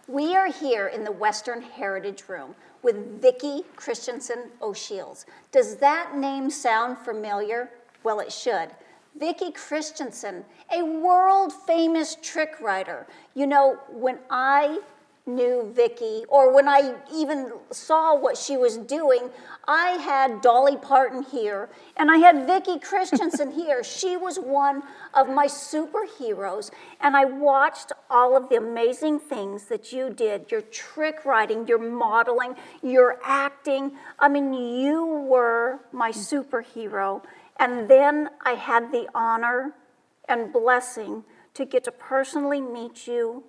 We are here in the Western Heritage Room with Vicki Christensen O'Shields. Does that name sound familiar? Well, it should. Vicki Christensen, a world-famous trick writer. You know, when I knew Vicki, or when I even saw what she was doing, I had Dolly Parton here, and I had Vicki Christensen here. She was one of my superheroes, and I watched all of the amazing things that you did, your trick writing, your modeling, your acting. I mean, you were my superhero. And then I had the honor and blessing to get to personally meet you,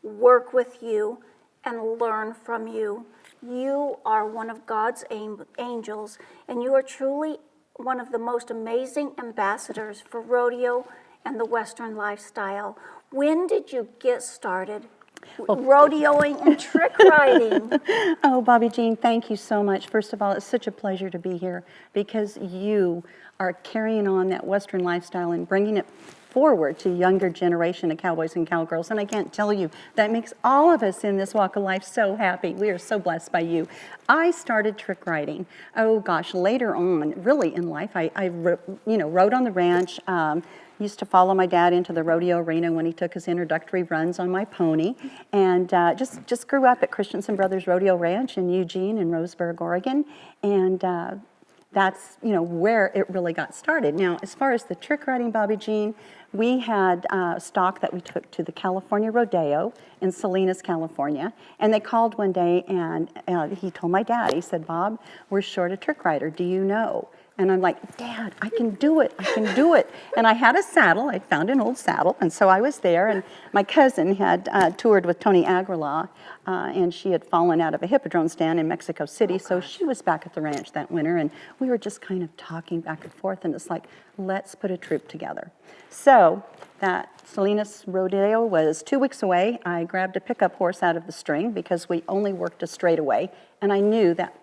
work with you, and learn from you. You are one of God's angels, and you are truly one of the most amazing ambassadors for rodeo and the Western lifestyle. When did you get started rodeoing and trick riding? Oh, Bobby Jean, thank you so much. First of all, it's such a pleasure to be here because you are carrying on that Western lifestyle and bringing it forward to younger generation of cowboys and cowgirls. And I can't tell you, that makes all of us in this walk of life so happy. We are so blessed by you. I started trick riding, oh gosh, later on, really in life. I rode on the ranch, used to follow my dad into the rodeo arena when he took his introductory runs on my pony, and just grew up at Christensen Brothers Rodeo Ranch in Eugene and Roseburg, Oregon, and that's where it really got started. Now, as far as the trick riding, Bobby Jean, we had stock that we took to the California Rodeo in Salinas, California, and they called one day and he told my dad, he said, "Bob, we're short a trick rider, do you know?" And I'm like, "Dad, I can do it, I can do it." And I had a saddle, I found an old saddle, and so I was there, and my cousin had toured with Tony Aguilar, and she had fallen out of a hippodrome stand in Mexico City, so she was back at the ranch that winter, and we were just kind of talking back and forth, and it's like, let's put a troupe together. So that Salinas Rodeo was 2 weeks away. I grabbed a pickup horse out of the string because we only worked a straightaway, and I knew that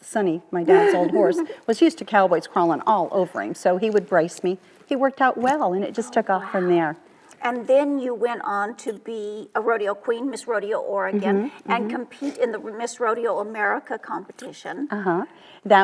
Sonny, my dad's old horse, was used to cowboys crawling all over him, so he would brace me. He worked out well, and it just took off from there. And then you went on to be a rodeo queen, Miss Rodeo Oregon, and compete in the Miss Rodeo America competition. I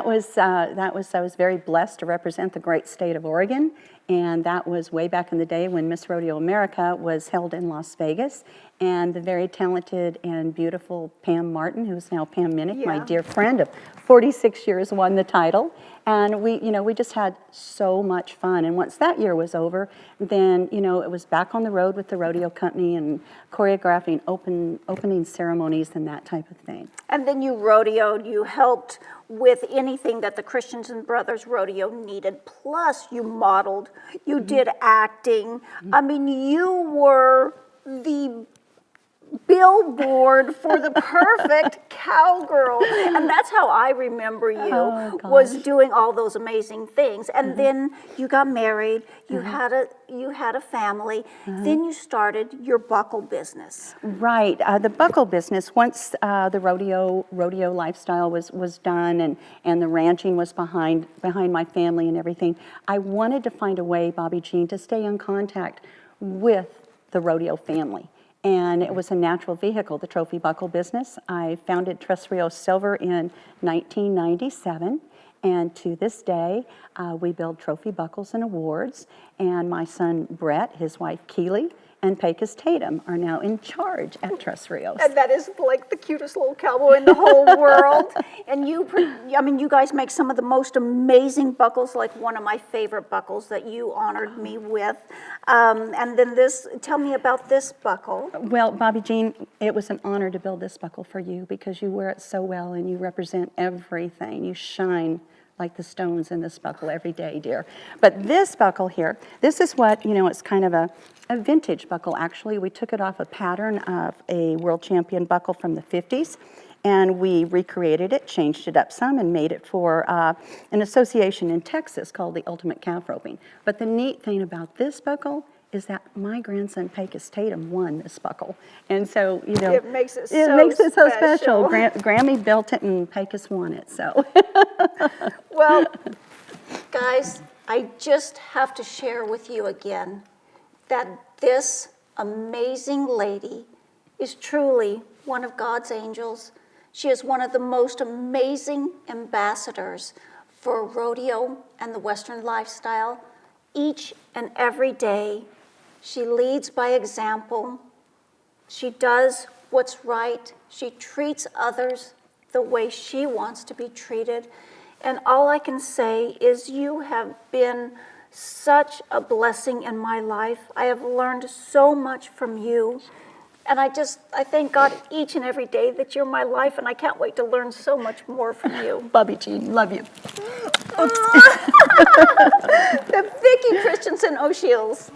was very blessed to represent the great state of Oregon, and that was way back in the day when Miss Rodeo America was held in Las Vegas. And the very talented and beautiful Pam Martin, who's now Pam Minnick, my dear friend of 46 years, won the title. And we just had so much fun. And once that year was over, then, it was back on the road with the rodeo company and choreographing opening ceremonies and that type of thing. And then you rodeoed, you helped with anything that the Christensen Brothers Rodeo needed. Plus you modeled, you did acting. I mean, you were the billboard for the perfect cowgirl, and that's how I remember you, was doing all those amazing things. And then you got married, you had a family, then you started your buckle business. Right, the buckle business, once the rodeo lifestyle was done and the ranching was behind my family and everything, I wanted to find a way, Bobby Jean, to stay in contact with the rodeo family. And it was a natural vehicle, the trophy buckle business. I founded Tres Rios Silver in 1997, and to this day, we build trophy buckles and awards. And my son Brett, his wife Keely, and Pecos Tatum are now in charge at Tres Rios. And that is like the cutest little cowboy in the whole world. And you guys make some of the most amazing buckles, like one of my favorite buckles that you honored me with. And then tell me about this buckle. Well, Bobby Jean, it was an honor to build this buckle for you because you wear it so well and you represent everything. You shine like the stones in this buckle every day, dear. But this buckle here, this is what, it's kind of a vintage buckle, actually. We took it off a pattern of a world champion buckle from the 50s, and we recreated it, changed it up some, and made it for an association in Texas called the Ultimate Calf Roping. But the neat thing about this buckle is that my grandson Pecos Tatum won this buckle, and so it makes it so special. Grammy built it, and Pecos won it. So, well, guys, I just have to share with you again that this amazing lady is truly one of God's angels. She is one of the most amazing ambassadors for rodeo and the Western lifestyle. Each and every day, she leads by example. She does what's right. She treats others the way she wants to be treated. And all I can say is you have been such a blessing in my life. I have learned so much from you. And I thank God each and every day that you're my life, and I can't wait to learn so much more from you. Bobby Jean, love you. The Vicki Christensen O'Shields.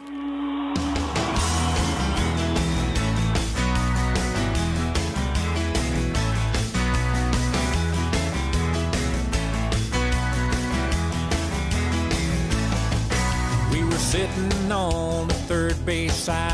We were sitting on the third base side